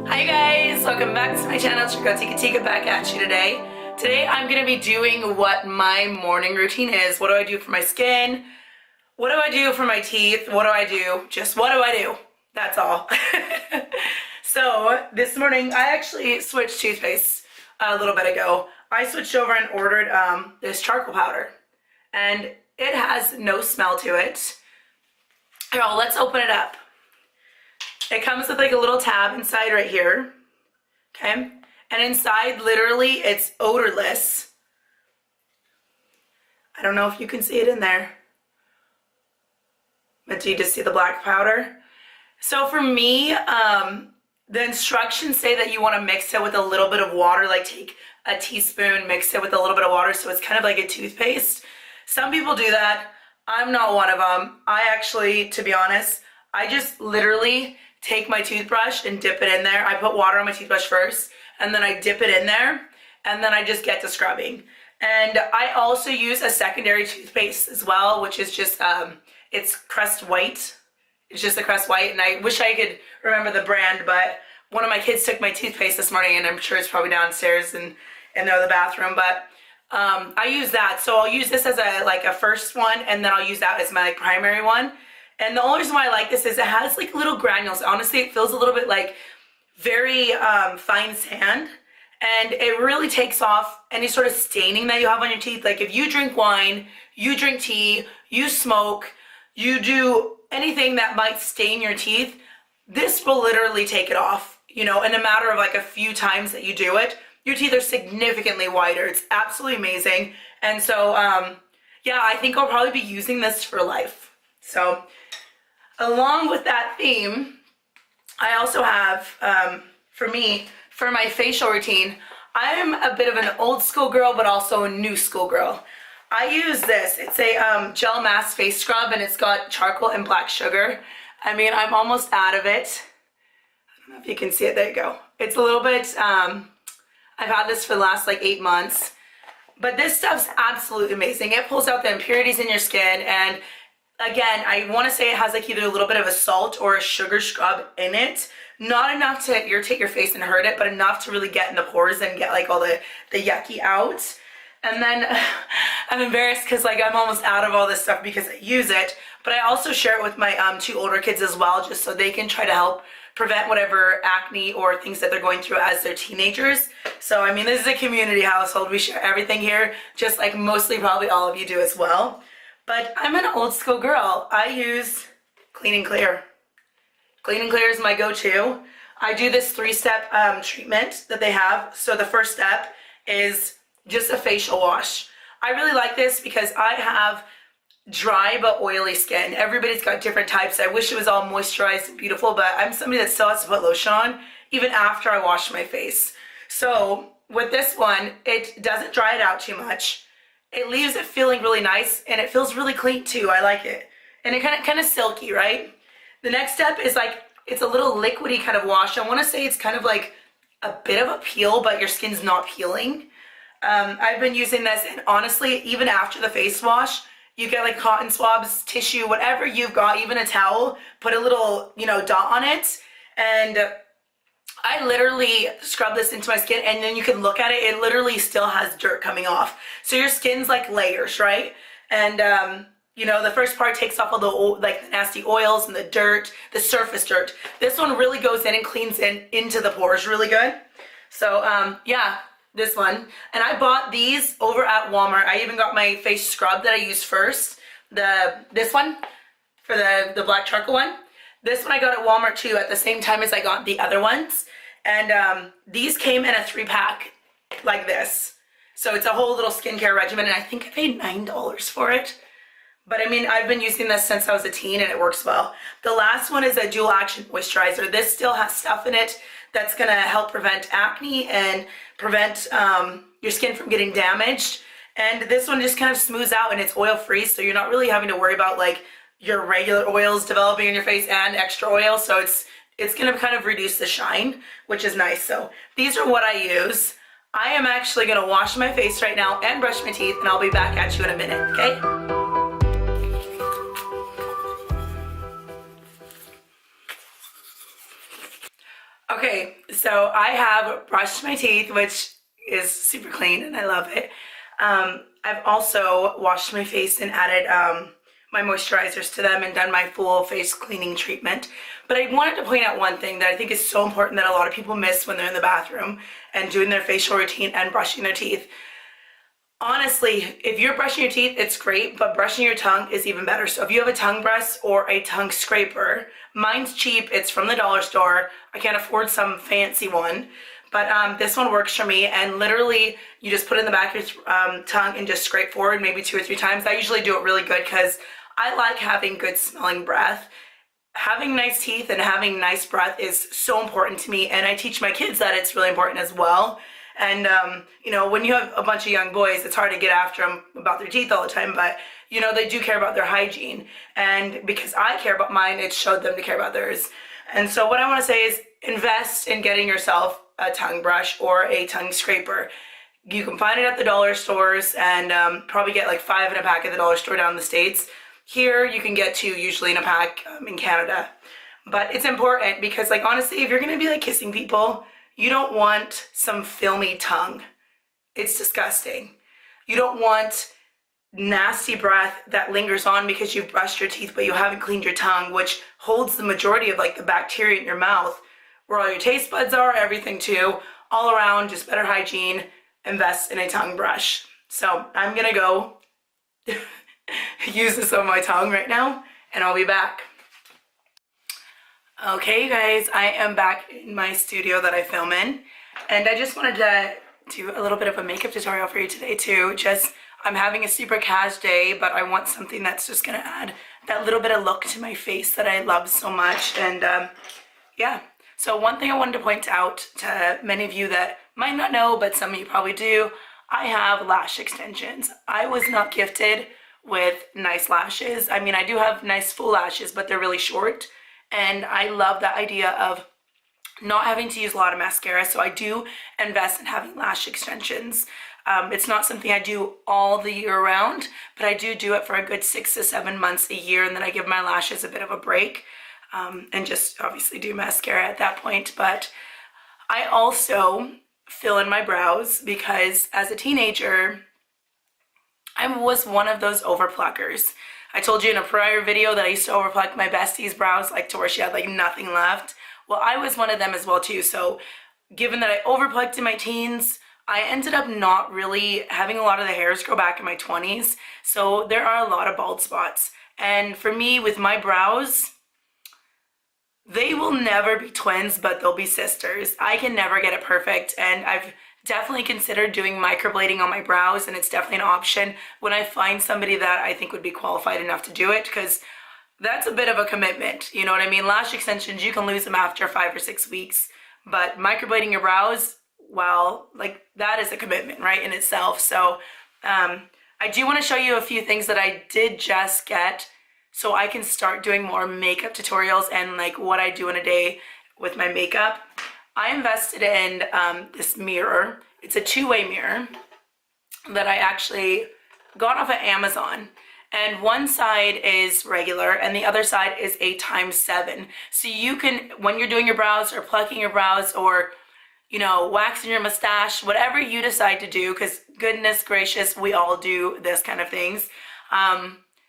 Hi guys, welcome back to my channel. Tika Tikah back at you today. Today I'm going to be doing what my morning routine is. What do I do for my skin? What do I do for my teeth? What do I do? Just what do I do? That's all. So this morning I actually switched toothpaste a little bit ago. I switched over and ordered this charcoal powder. And it has no smell to it. Here, let's open it up. It comes with like a little tab inside right here, okay? And inside, literally, it's odorless. I don't know if you can see it in there, but do you just see the black powder? So for me, the instructions say that you want to mix it with a little bit of water, like take a teaspoon, mix it with a little bit of water, so it's kind of like a toothpaste. Some people do that. I'm not one of them. I actually, to be honest, I just literally take my toothbrush and dip it in there. I put water on my toothbrush first, and then I dip it in there, and then I just get to scrubbing. And I also use a secondary toothpaste as well, which is just, it's Crest White. It's just a Crest White, and I wish I could remember the brand, but one of my kids took my toothpaste this morning, and I'm sure it's probably downstairs in the bathroom, but I use that. So I'll use this as a first one, and then I'll use that as my primary one. And the only reason why I like this is it has like little granules. Honestly, it feels a little bit like very fine sand, and it really takes off any sort of staining that you have on your teeth. Like if you drink wine, you drink tea, you smoke, you do anything that might stain your teeth, this will literally take it off, you know, in a matter of like a few times that you do it. Your teeth are significantly whiter. It's absolutely amazing. And so, yeah, I think I'll probably be using this for life. So along with that theme, I also have, for me, for my facial routine, I'm a bit of an old school girl, but also a new school girl. I use this. It's a gel mask face scrub, and it's got charcoal and black sugar. I mean, I'm almost out of it. I don't know if you can see it. There you go. It's a little bit, I've had this for the last like 8 months. But this stuff's absolutely amazing. It pulls out the impurities in your skin, and again, I want to say it has like either a little bit of a salt or a sugar scrub in it. Not enough to irritate your face and hurt it, but enough to really get in the pores and get like all the yucky out. And then I'm embarrassed because like I'm almost out of all this stuff because I use it. But I also share it with my 2 older kids as well, just so they can try to help prevent whatever acne or things that they're going through as they're teenagers. So I mean, this is a community household. We share everything here, just like mostly probably all of you do as well. But I'm an old school girl. I use Clean and Clear. Clean and Clear is my go-to. I do this 3-step treatment that they have. So the first step is just a facial wash. I really like this because I have dry but oily skin. Everybody's got different types. I wish it was all moisturized and beautiful, but I'm somebody that still has to put lotion on even after I wash my face. So with this one, it doesn't dry it out too much. It leaves it feeling really nice, and it feels really clean too. I like it. And it kind of silky, right? The next step is like, it's a little liquidy kind of wash. I want to say it's kind of like a bit of a peel, but your skin's not peeling. I've been using this, and honestly, even after the face wash, you get like cotton swabs, tissue, whatever you've got, even a towel, put a little, you know, dot on it, and I literally scrub this into my skin, and then you can look at it, it literally still has dirt coming off. So your skin's like layers, right? And you know, the first part takes off all the like the nasty oils and the dirt, the surface dirt. This one really goes in and cleans into the pores really good. So yeah, this one. And I bought these over at Walmart. I even got my face scrub that I used first. This one for the black charcoal one. This one I got at Walmart too at the same time as I got the other ones. And these came in a 3-pack like this. So it's a whole little skincare regimen, and I think I paid $9 for it. But I mean, I've been using this since I was a teen, and it works well. The last one is a dual action moisturizer. This still has stuff in it that's gonna help prevent acne and prevent your skin from getting damaged. And this one just kind of smooths out, and it's oil free, so you're not really having to worry about like your regular oils developing in your face and extra oil. So it's gonna kind of reduce the shine, which is nice. So these are what I use. I am actually gonna wash my face right now and brush my teeth, and I'll be back at you in a minute, okay? Okay, so I have brushed my teeth, which is super clean and I love it. I've also washed my face and added my moisturizers to them and done my full face cleaning treatment. But I wanted to point out one thing that I think is so important that a lot of people miss when they're in the bathroom and doing their facial routine and brushing their teeth. Honestly, if you're brushing your teeth, it's great, but brushing your tongue is even better. So if you have a tongue brush or a tongue scraper, mine's cheap. It's from the dollar store. I can't afford some fancy one, but this one works for me. And literally, you just put it in the back of your tongue and just scrape forward maybe 2 or 3 times. I usually do it really good because I like having good smelling breath. Having nice teeth and having nice breath is so important to me, and I teach my kids that it's really important as well. And, you know, when you have a bunch of young boys, it's hard to get after them about their teeth all the time, but, you know, they do care about their hygiene. And because I care about mine, it showed them to care about theirs. And so what I want to say is invest in getting yourself a tongue brush or a tongue scraper. You can find it at the dollar stores and probably get like 5 in a pack at the dollar store down in the States. Here, you can get 2 usually in a pack in Canada. But it's important because, like, honestly, if you're going to be, like, kissing people, you don't want some filmy tongue. It's disgusting. You don't want nasty breath that lingers on because you've brushed your teeth but you haven't cleaned your tongue, which holds the majority of like the bacteria in your mouth, where all your taste buds are, everything too. All around, just better hygiene, invest in a tongue brush. So I'm gonna go use this on my tongue right now and I'll be back. Okay, you guys, I am back in my studio that I film in, and I just wanted to do a little bit of a makeup tutorial for you today too. I'm having a super cash day, but I want something that's just gonna add that little bit of look to my face that I love so much. And yeah, so one thing I wanted to point out to many of you that might not know, but some of you probably do, I have lash extensions. I was not gifted with nice lashes. I mean, I do have nice full lashes, but they're really short. And I love the idea of not having to use a lot of mascara, so I do invest in having lash extensions. It's not something I do all the year round, but I do it for a good 6 to 7 months a year, and then I give my lashes a bit of a break, and just obviously do mascara at that point. But I also fill in my brows because as a teenager, I was one of those overpluckers. I told you in a prior video that I used to overpluck my bestie's brows like to where she had like nothing left. Well, I was one of them as well too. So given that I overplucked in my teens, I ended up not really having a lot of the hairs grow back in my 20s. So there are a lot of bald spots. And for me, with my brows, they will never be twins, but they'll be sisters. I can never get it perfect, and I've definitely considered doing microblading on my brows, and it's definitely an option when I find somebody that I think would be qualified enough to do it, because that's a bit of a commitment, you know what I mean? Lash extensions, you can lose them after 5 or 6 weeks, but microblading your brows, well, like that is a commitment, right, in itself. So I do want to show you a few things that I did just get so I can start doing more makeup tutorials and like what I do in a day with my makeup. I invested in this mirror. It's a 2-way mirror that I actually got off of Amazon. And one side is regular and the other side is a ×7. So you can, when you're doing your brows or plucking your brows or, you know, waxing your mustache, whatever you decide to do, because goodness gracious, we all do this kind of things.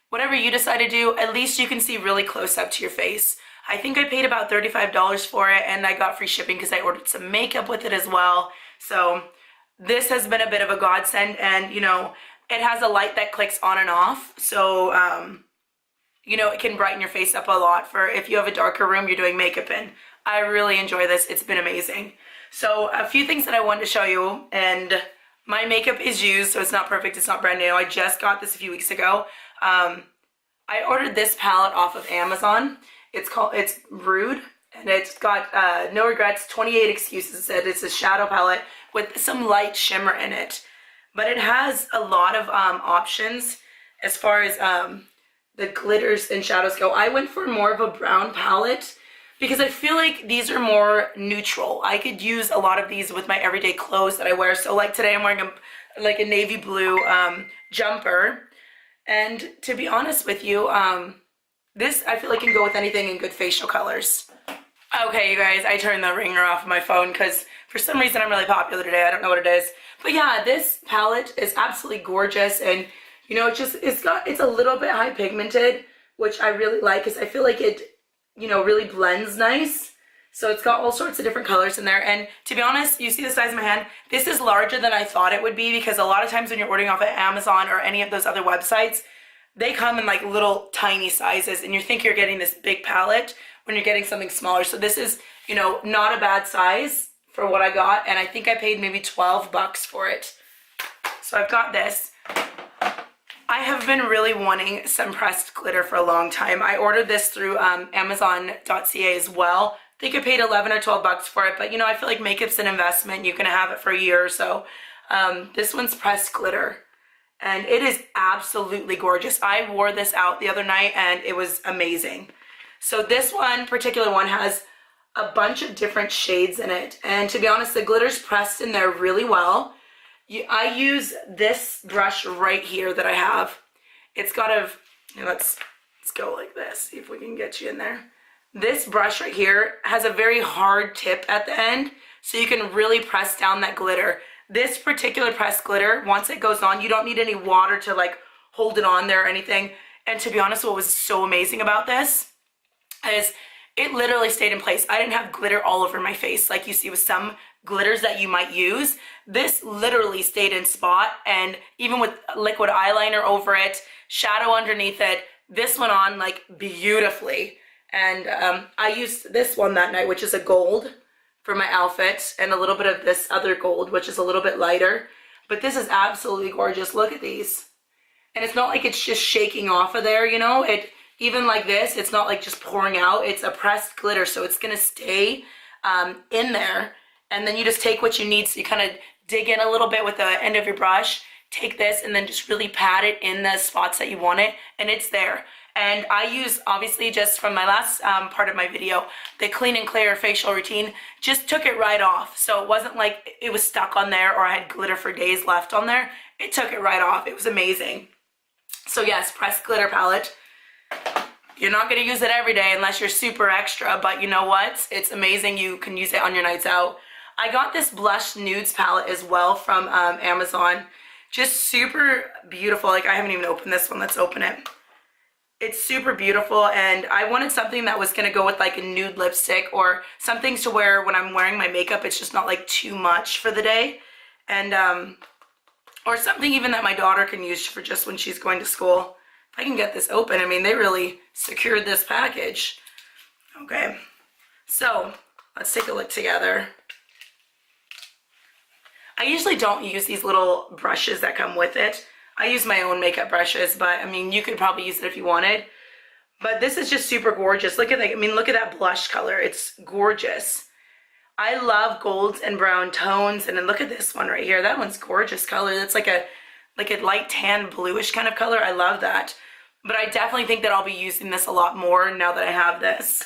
Whatever you decide to do, at least you can see really close up to your face. I think I paid about $35 for it, and I got free shipping because I ordered some makeup with it as well. So this has been a bit of a godsend, and you know, it has a light that clicks on and off. So, you know, it can brighten your face up a lot for if you have a darker room you're doing makeup in. I really enjoy this. It's been amazing. So a few things that I wanted to show you, and my makeup is used, so it's not perfect. It's not brand new. I just got this a few weeks ago. I ordered this palette off of Amazon. It's Rude, and it's got no regrets, 28 excuses. It said it's a shadow palette with some light shimmer in it. But it has a lot of options as far as the glitters and shadows go. I went for more of a brown palette because I feel like these are more neutral. I could use a lot of these with my everyday clothes that I wear. So like today I'm wearing a navy blue jumper. And to be honest with you, this I feel like can go with anything in good facial colors. Okay, you guys, I turned the ringer off of my phone because for some reason I'm really popular today. I don't know what it is. But yeah, this palette is absolutely gorgeous, and you know, it's a little bit high pigmented, which I really like because I feel like it, you know, really blends nice. So it's got all sorts of different colors in there, and to be honest, you see the size of my hand? This is larger than I thought it would be, because a lot of times when you're ordering off of Amazon or any of those other websites, they come in like little tiny sizes, and you think you're getting this big palette when you're getting something smaller. So this is, you know, not a bad size for what I got, and I think I paid maybe $12 for it. So I've got this. I have been really wanting some pressed glitter for a long time. I ordered this through Amazon.ca as well. I think I paid 11 or 12 bucks for it, but you know, I feel like makeup's an investment. You can have it for a year or so. This one's pressed glitter, and it is absolutely gorgeous. I wore this out the other night and it was amazing. So this particular one has a bunch of different shades in it, and to be honest, the glitter's pressed in there really well. I use this brush right here that I have. It's got a, let's go like this, see if we can get you in there. This brush right here has a very hard tip at the end, so you can really press down that glitter. This particular pressed glitter, once it goes on, you don't need any water to like hold it on there or anything. And to be honest, what was so amazing about this is it literally stayed in place. I didn't have glitter all over my face like you see with some glitters that you might use. This literally stayed in spot, and even with liquid eyeliner over it, shadow underneath it, this went on like beautifully. And I used this one that night, which is a gold for my outfit, and a little bit of this other gold, which is a little bit lighter. But this is absolutely gorgeous. Look at these. And it's not like it's just shaking off of there, you know? Even like this, it's not like just pouring out. It's a pressed glitter, so it's gonna stay in there. And then you just take what you need. So you kind of dig in a little bit with the end of your brush, take this, and then just really pat it in the spots that you want it, and it's there. And I use, obviously, just from my last part of my video, the Clean and Clear facial routine, just took it right off. So it wasn't like it was stuck on there or I had glitter for days left on there. It took it right off. It was amazing. So yes, pressed glitter palette. You're not going to use it every day unless you're super extra, but you know what? It's amazing. You can use it on your nights out. I got this blush nudes palette as well from Amazon. Just super beautiful. Like, I haven't even opened this one. Let's open it. It's super beautiful, and I wanted something that was going to go with like a nude lipstick, or some things to wear when I'm wearing my makeup. It's just not like too much for the day. And or something even that my daughter can use for just when she's going to school. If I can get this open, I mean, they really secured this package. Okay, so let's take a look together. I usually don't use these little brushes that come with it. I use my own makeup brushes, but I mean, you could probably use it if you wanted. But this is just super gorgeous. Look at that. I mean, look at that blush color. It's gorgeous. I love golds and brown tones. And then look at this one right here. That one's gorgeous color. That's like a light tan bluish kind of color. I love that. But I definitely think that I'll be using this a lot more now that I have this.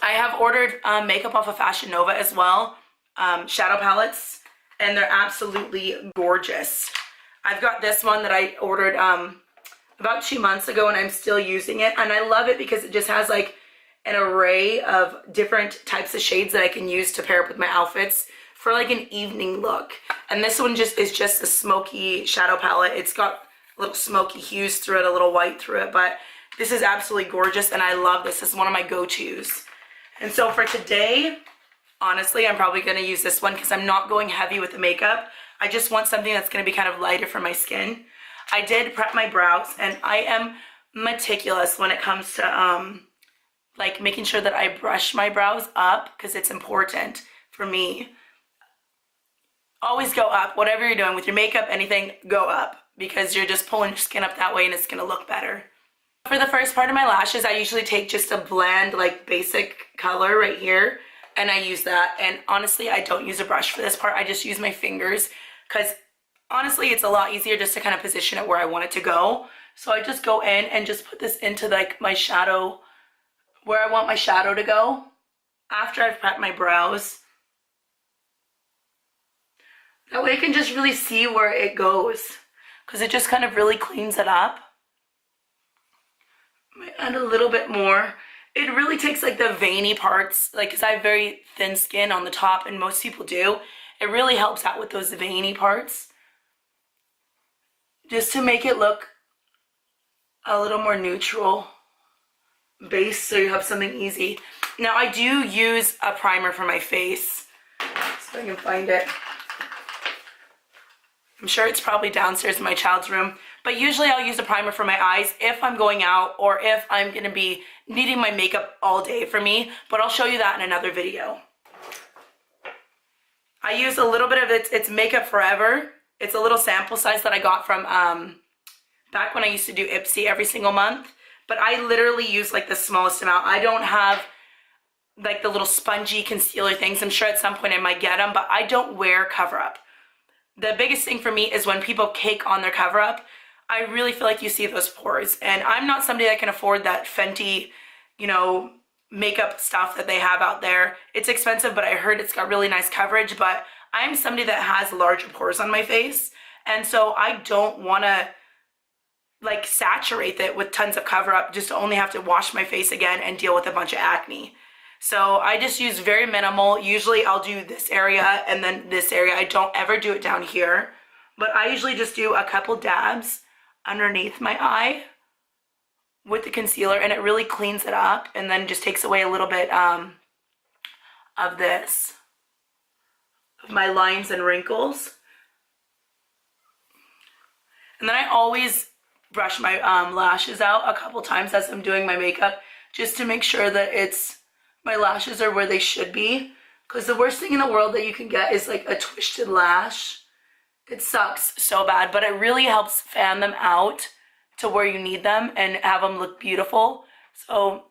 I have ordered makeup off of Fashion Nova as well. Shadow palettes. And they're absolutely gorgeous. I've got this one that I ordered about 2 months ago, and I'm still using it. And I love it because it just has like an array of different types of shades that I can use to pair up with my outfits for like an evening look. And this one is just a smoky shadow palette. It's got little smoky hues through it, a little white through it, but this is absolutely gorgeous, and I love this. This is one of my go-tos. And so for today, honestly, I'm probably going to use this one because I'm not going heavy with the makeup. I just want something that's going to be kind of lighter for my skin. I did prep my brows, and I am meticulous when it comes to like making sure that I brush my brows up, because it's important for me. Always go up. Whatever you're doing with your makeup, anything, go up, because you're just pulling your skin up that way and it's going to look better. For the first part of my lashes, I usually take just a bland, like basic color right here, and I use that. And honestly, I don't use a brush for this part. I just use my fingers, because honestly, it's a lot easier just to kind of position it where I want it to go. So I just go in and just put this into like my shadow, where I want my shadow to go after I've prepped my brows. That way I can just really see where it goes, because it just kind of really cleans it up. Might add a little bit more. it really takes like the veiny parts, like because I have very thin skin on the top and most people do. It really helps out with those veiny parts just to make it look a little more neutral base so you have something easy. Now I do use a primer for my face, so I can find it. I'm sure it's probably downstairs in my child's room, but usually I'll use a primer for my eyes if I'm going out or if I'm gonna be needing my makeup all day for me, but I'll show you that in another video. I use a little bit of it's Makeup Forever. It's a little sample size that I got from back when I used to do Ipsy every single month, but I literally use like the smallest amount. I don't have like the little spongy concealer things. I'm sure at some point I might get them, but I don't wear cover-up. The biggest thing for me is when people cake on their cover-up, I really feel like you see those pores. And I'm not somebody that can afford that Fenty, you know, makeup stuff that they have out there. It's expensive, but I heard it's got really nice coverage. But I'm somebody that has larger pores on my face. And so I don't want to like saturate it with tons of cover-up just to only have to wash my face again and deal with a bunch of acne. So I just use very minimal. Usually I'll do this area and then this area. I don't ever do it down here, but I usually just do a couple dabs underneath my eye with the concealer, and it really cleans it up and then just takes away a little bit of this, of my lines and wrinkles. And then I always brush my lashes out a couple times as I'm doing my makeup just to make sure that my lashes are where they should be, because the worst thing in the world that you can get is like a twisted lash. It sucks so bad, but it really helps fan them out to where you need them and have them look beautiful. So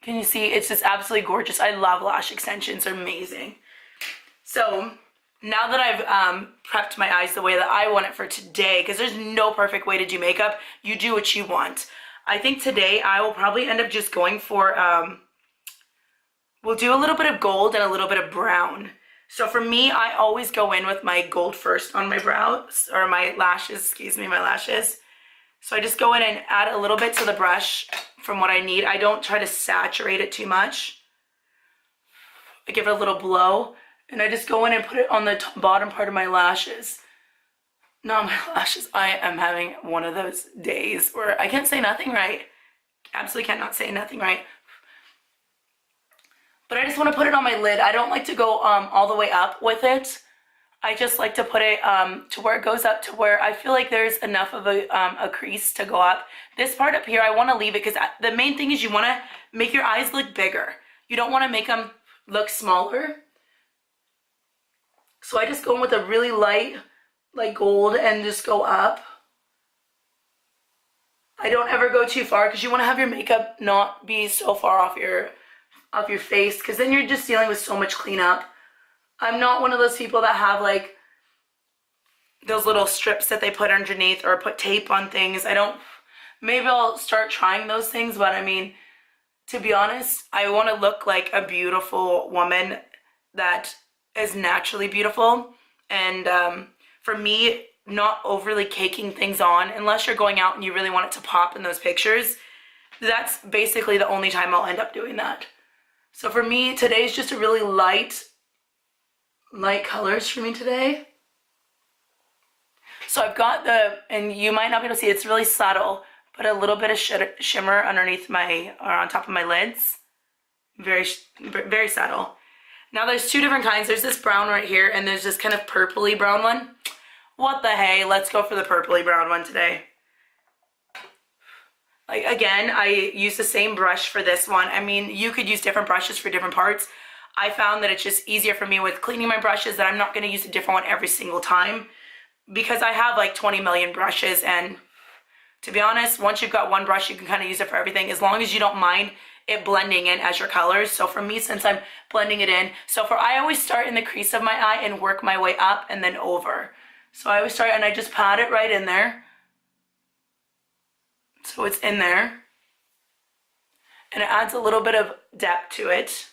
can you see? It's just absolutely gorgeous. I love lash extensions. They're amazing. So now that I've prepped my eyes the way that I want it for today, because there's no perfect way to do makeup, you do what you want. I think today I will probably end up just going for we'll do a little bit of gold and a little bit of brown. So for me, I always go in with my gold first on my brows, or my lashes, excuse me, my lashes. So I just go in and add a little bit to the brush from what I need. I don't try to saturate it too much. I give it a little blow, and I just go in and put it on the bottom part of my lashes. Now my lashes, I am having one of those days where I can't say nothing right. Absolutely cannot say nothing right. But I just want to put it on my lid. I don't like to go all the way up with it. I just like to put it to where it goes up to where I feel like there's enough of a crease to go up. This part up here, I want to leave it because the main thing is you want to make your eyes look bigger. You don't want to make them look smaller. So I just go in with a really light, like gold, and just go up. I don't ever go too far because you want to have your makeup not be so far off your face, because then you're just dealing with so much cleanup. I'm not one of those people that have like those little strips that they put underneath or put tape on things. Maybe I'll start trying those things, but I mean, to be honest, I want to look like a beautiful woman that is naturally beautiful. And for me, not overly caking things on, unless you're going out and you really want it to pop in those pictures. That's basically the only time I'll end up doing that. So for me, today's just a really light colors for me today. So I've got and you might not be able to see, it's really subtle, but a little bit of shimmer underneath or on top of my lids. Very, very subtle. Now there's two different kinds. There's this brown right here, and there's this kind of purpley brown one. What the hey, let's go for the purpley brown one today. Like, again, I use the same brush for this one. I mean, you could use different brushes for different parts. I found that it's just easier for me with cleaning my brushes that I'm not going to use a different one every single time, because I have like 20 million brushes, and to be honest, once you've got one brush, you can kind of use it for everything as long as you don't mind it blending in as your colors. So for me, since I'm blending it in, I always start in the crease of my eye and work my way up and then over. So I always start and I just pat it right in there. So it's in there, and it adds a little bit of depth to it.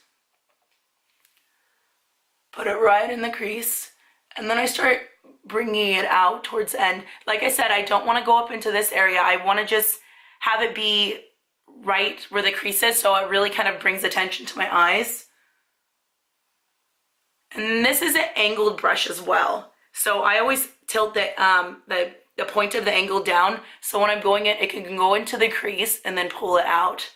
Put it right in the crease, and then I start bringing it out towards the end. Like I said, I don't want to go up into this area. I want to just have it be right where the crease is, so it really kind of brings attention to my eyes. And this is an angled brush as well. So I always tilt the point of the angle down, so when I'm going in, it can go into the crease and then pull it out.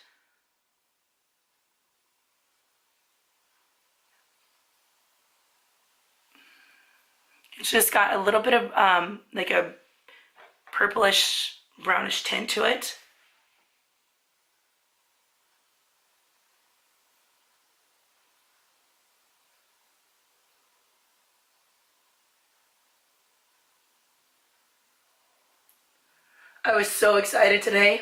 It's just got a little bit of like a purplish brownish tint to it. I was so excited today.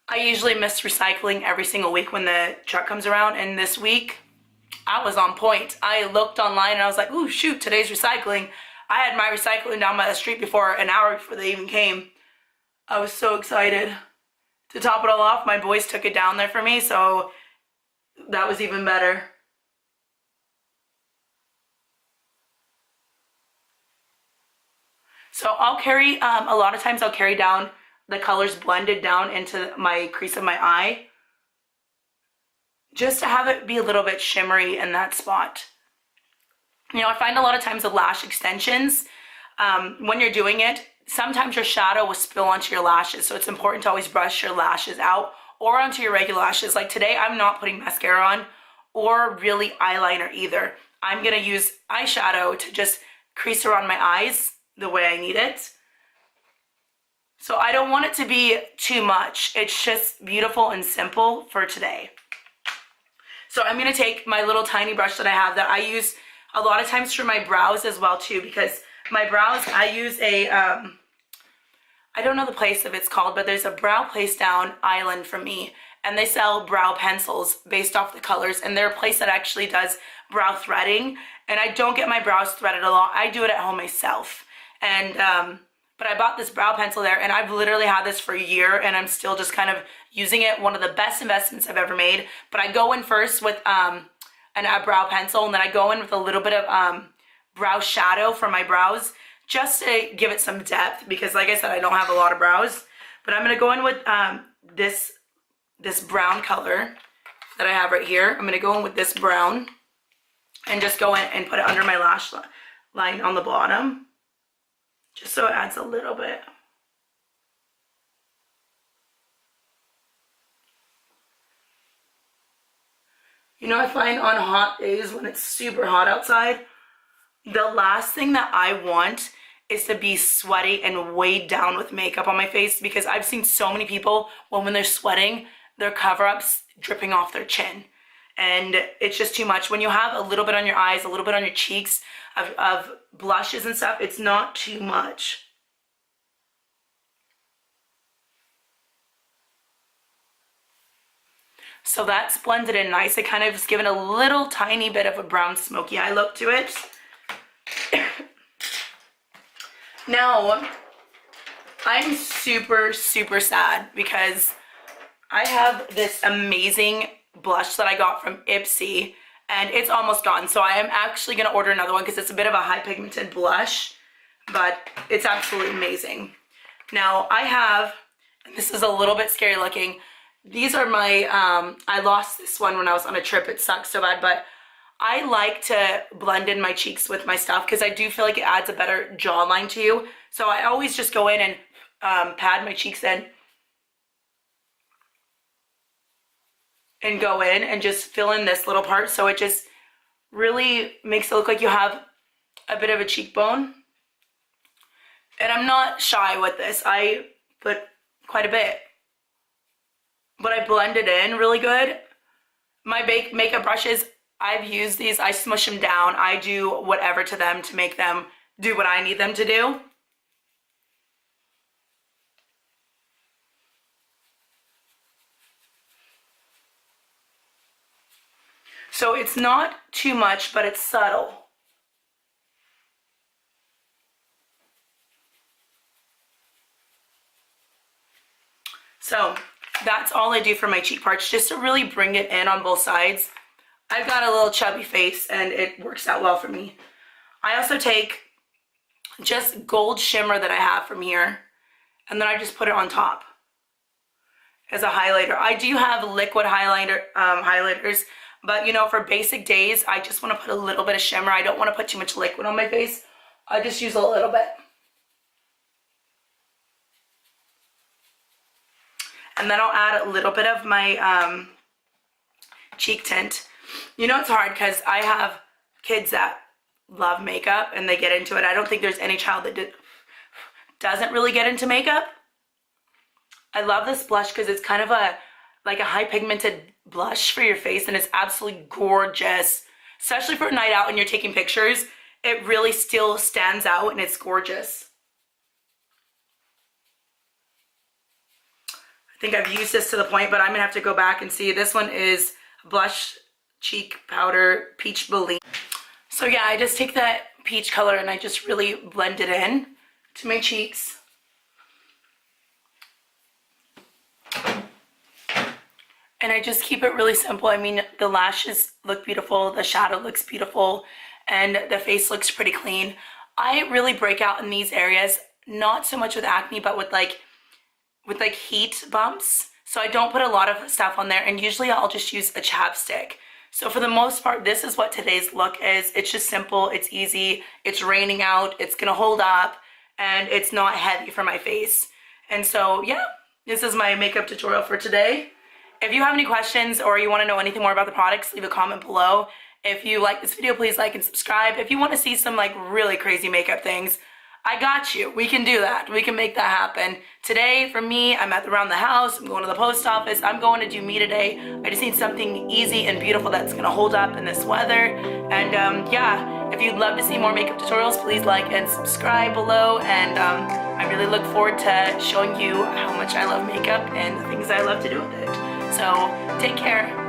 I usually miss recycling every single week when the truck comes around, and this week I was on point. I looked online and I was like, ooh, shoot, today's recycling. I had my recycling down by the street an hour before they even came. I was so excited. To top it all off, my boys took it down there for me, so that was even better. So I'll carry, a lot of times I'll carry down the colors blended down into my crease of my eye, just to have it be a little bit shimmery in that spot. You know, I find a lot of times with lash extensions, when you're doing it, sometimes your shadow will spill onto your lashes, so it's important to always brush your lashes out or onto your regular lashes. Like today, I'm not putting mascara on or really eyeliner either. I'm gonna use eyeshadow to just crease around my eyes the way I need it. So I don't want it to be too much. It's just beautiful and simple for today. So I'm gonna take my little tiny brush that I have that I use a lot of times for my brows as well too, because my brows, I use a, I don't know the place of it's called, but there's a Brow Place Down Island from me, and they sell brow pencils based off the colors, and they're a place that actually does brow threading, and I don't get my brows threaded a lot. I do it at home myself. And but I bought this brow pencil there, and I've literally had this for a year, and I'm still just kind of using it. One of the best investments I've ever made. But I go in first with a brow pencil, and then I go in with a little bit of brow shadow for my brows, just to give it some depth, because like I said, I don't have a lot of brows. But I'm gonna go in with this brown color that I have right here. I'm gonna go in with this brown and just go in and put it under my lash line on the bottom, just so it adds a little bit. You know, I find on hot days when it's super hot outside, the last thing that I want is to be sweaty and weighed down with makeup on my face, because I've seen so many people when they're sweating, their cover-ups dripping off their chin. And it's just too much. When you have a little bit on your eyes, a little bit on your cheeks of blushes and stuff, it's not too much. So that's blended in nice. It kind of is given a little tiny bit of a brown smoky eye look to it. Now, I'm super, super sad because I have this amazing blush that I got from Ipsy, and it's almost gone. So I am actually going to order another one because it's a bit of a high pigmented blush, but it's absolutely amazing. Now I have, and this is a little bit scary looking, these are my, I lost this one when I was on a trip. It sucks so bad, but I like to blend in my cheeks with my stuff because I do feel like it adds a better jawline to you. So I always just go in and pad my cheeks in and go in and just fill in this little part, so it just really makes it look like you have a bit of a cheekbone. And I'm not shy with this. I put quite a bit, but I blend it in really good. My makeup brushes, I've used these, I smush them down, I do whatever to them to make them do what I need them to do. So it's not too much, but it's subtle. So that's all I do for my cheek parts, just to really bring it in on both sides. I've got a little chubby face and it works out well for me. I also take just gold shimmer that I have from here, and then I just put it on top. as a highlighter. I do have liquid highlighters, but you know, for basic days, I just want to put a little bit of shimmer. I don't want to put too much liquid on my face. I just use a little bit. And then I'll add a little bit of my cheek tint. You know, it's hard because I have kids that love makeup and they get into it. I don't think there's any child that doesn't really get into makeup. I love this blush because it's kind of like a high pigmented blush for your face, and it's absolutely gorgeous. Especially for a night out and you're taking pictures, it really still stands out and it's gorgeous. I think I've used this to the point, but I'm gonna have to go back and see. This one is blush cheek powder peach Bellini. So yeah, I just take that peach color and I just really blend it in to my cheeks. And I just keep it really simple. I mean, the lashes look beautiful, the shadow looks beautiful, and the face looks pretty clean. I really break out in these areas, not so much with acne, but with like heat bumps. So I don't put a lot of stuff on there, and usually I'll just use a chapstick. So for the most part, this is what today's look is. It's just simple, it's easy, it's raining out, it's gonna hold up, and it's not heavy for my face. And so yeah, this is my makeup tutorial for today. If you have any questions or you want to know anything more about the products, leave a comment below. If you like this video, please like and subscribe. If you want to see some like really crazy makeup things, I got you. We can do that. We can make that happen. Today, for me, I'm around the house. I'm going to the post office. I'm going to do me today. I just need something easy and beautiful that's going to hold up in this weather. And yeah, if you'd love to see more makeup tutorials, please like and subscribe below. And I really look forward to showing you how much I love makeup and the things I love to do with it. So take care.